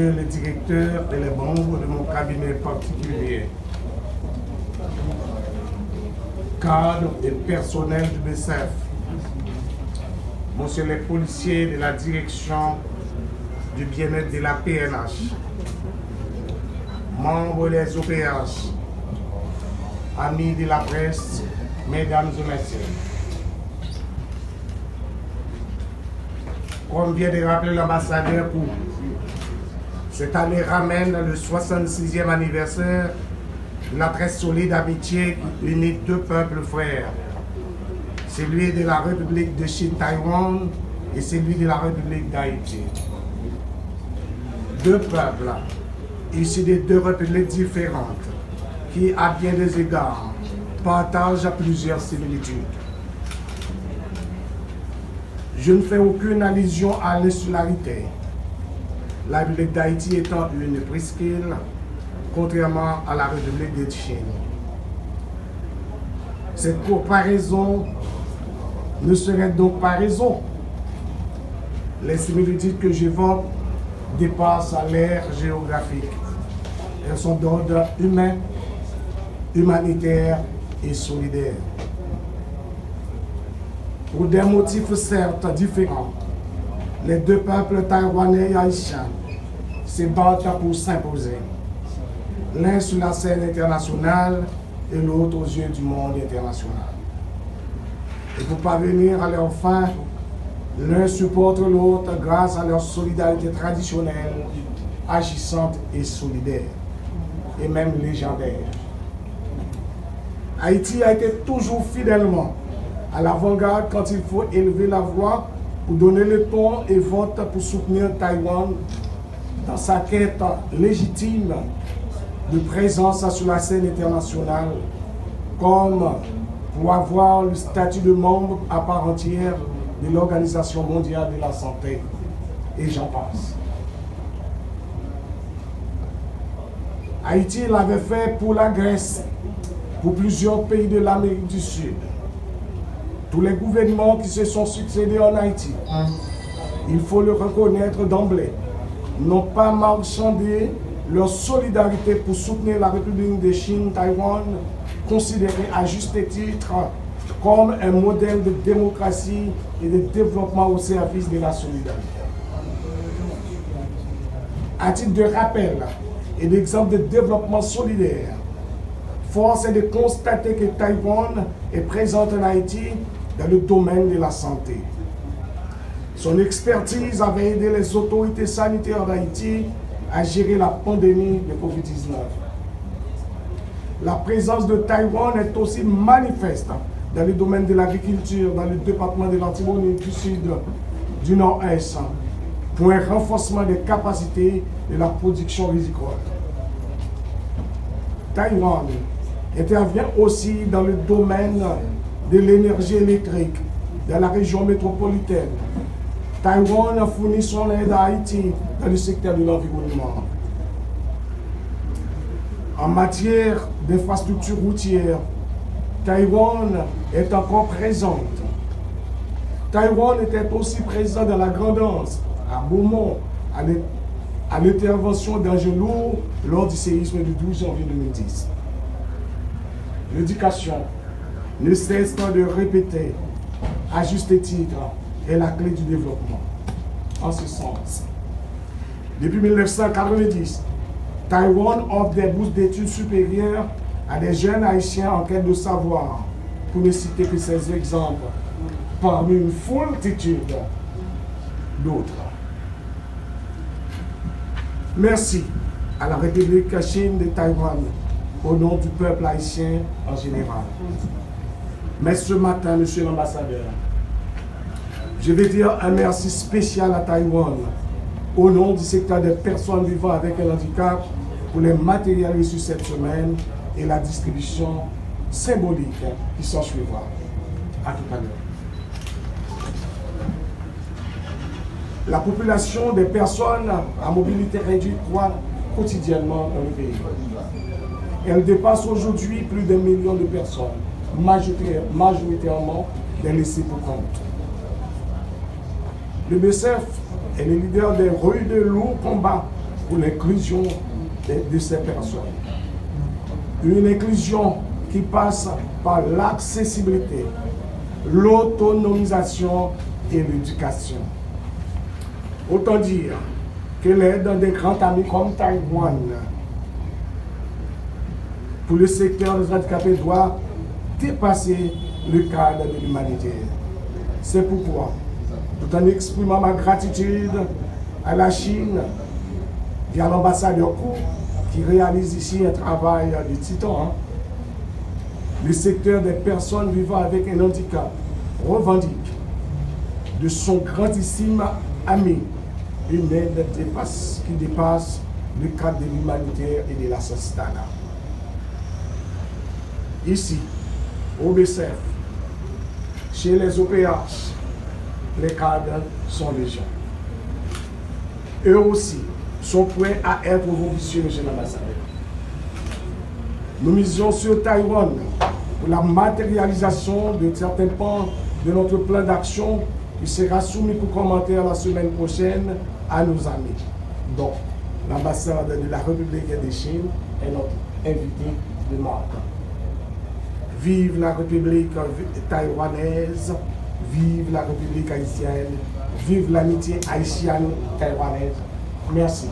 Messieurs les directeurs et les membres de mon cabinet particulier, cadres et personnel du BCF, Monsieur les policiers de la direction du bien-être de la PNH, membres des OPH, amis de la presse, mesdames et messieurs. Comme vient de rappeler l'ambassadeur, cette année ramène le 66e anniversaire de la très solide amitié qui unit deux peuples frères, celui de la République de Chine-Taïwan et celui de la République d'Haïti. Deux peuples issus de deux républiques différentes qui, à bien des égards, partagent plusieurs similitudes. Je ne fais aucune allusion à l'insularité, la République d'Haïti étant une presqu'île, contrairement à la République de Chine. Cette comparaison ne serait donc pas raison. Les similitudes que j'évoque dépassent l'ère géographique. Elles sont d'ordre humain, humanitaire et solidaire. Pour des motifs certes différents, les deux peuples taïwanais et haïtiens se battent pour s'imposer, l'un sur la scène internationale et l'autre aux yeux du monde international. Et pour parvenir à leur fin, l'un supporte l'autre grâce à leur solidarité traditionnelle, agissante et solidaire, et même légendaire. Haïti a été toujours fidèlement à l'avant-garde quand il faut élever la voix pour donner le ton et vote pour soutenir Taïwan dans sa quête légitime de présence sur la scène internationale, comme pour avoir le statut de membre à part entière de l'Organisation mondiale de la santé, et j'en passe. Haïti l'avait fait pour la Grèce, pour plusieurs pays de l'Amérique du Sud. Tous les gouvernements qui se sont succédés en Haïti, il faut le reconnaître d'emblée, n'ont pas marchandé leur solidarité pour soutenir la République de Chine-Taïwan, considérée à juste titre comme un modèle de démocratie et de développement au service de la solidarité. À titre de rappel et d'exemple de développement solidaire, force est de constater que Taïwan est présente en Haïti dans le domaine de la santé. Son expertise avait aidé les autorités sanitaires d'Haïti à gérer la pandémie de Covid-19. La présence de Taïwan est aussi manifeste dans le domaine de l'agriculture, dans le département de l'Artibonite du Sud, du Nord-Est, pour un renforcement des capacités de la production rizicole. Taïwan intervient aussi dans le domaine de l'énergie électrique dans la région métropolitaine. Taïwan a fourni son aide à Haïti dans le secteur de l'environnement. En matière d'infrastructures routières, Taïwan est encore présente. Taïwan était aussi présent dans la Grand'Anse, à Beaumont, à l'intervention d'Angelou lors du séisme du 12 janvier 2010. L'éducation ne cesse pas de répéter, à juste titre, est la clé du développement. En ce sens, depuis 1990, Taïwan offre des bourses d'études supérieures à des jeunes haïtiens en quête de savoir, pour ne citer que ces exemples, parmi une foultitude d'autres. Merci à la République Chine de Taïwan, au nom du peuple haïtien en général. Mais ce matin, monsieur l'ambassadeur, je vais dire un merci spécial à Taïwan, au nom du secteur des personnes vivant avec un handicap, pour les matériels reçus cette semaine et la distribution symbolique qui s'en suivra. À tout à l'heure. La population des personnes à mobilité réduite croît quotidiennement dans le pays. Elle dépasse aujourd'hui plus d'1 million de personnes, majoritairement des laissés pour compte. Le BCF est le leader des rues de lourds combats pour l'inclusion de ces personnes. Une inclusion qui passe par l'accessibilité, l'autonomisation et l'éducation. Autant dire que l'aide des grands amis comme Taïwan pour le secteur des handicapés doit dépasser le cadre de l'humanité. C'est pourquoi, tout en exprimant ma gratitude à la Chine et à l'ambassadeur Kou qui réalise ici un travail de titan, le secteur des personnes vivant avec un handicap revendique de son grandissime ami une aide qui dépasse le cadre de l'humanitaire et de l'assistanat. Ici, au BCF, chez les OPH, les cadres sont légion. Eux aussi sont prêts à être vos vicieux, monsieur l'ambassadeur. Nous misions sur Taïwan pour la matérialisation de certains pans de notre plan d'action qui sera soumis pour commentaire la semaine prochaine à nos amis. Donc, l'ambassade de la République de Chine est notre invité de marque. Vive la République taïwanaise, vive la République haïtienne, vive l'amitié haïtienne-taïwanaise. Merci.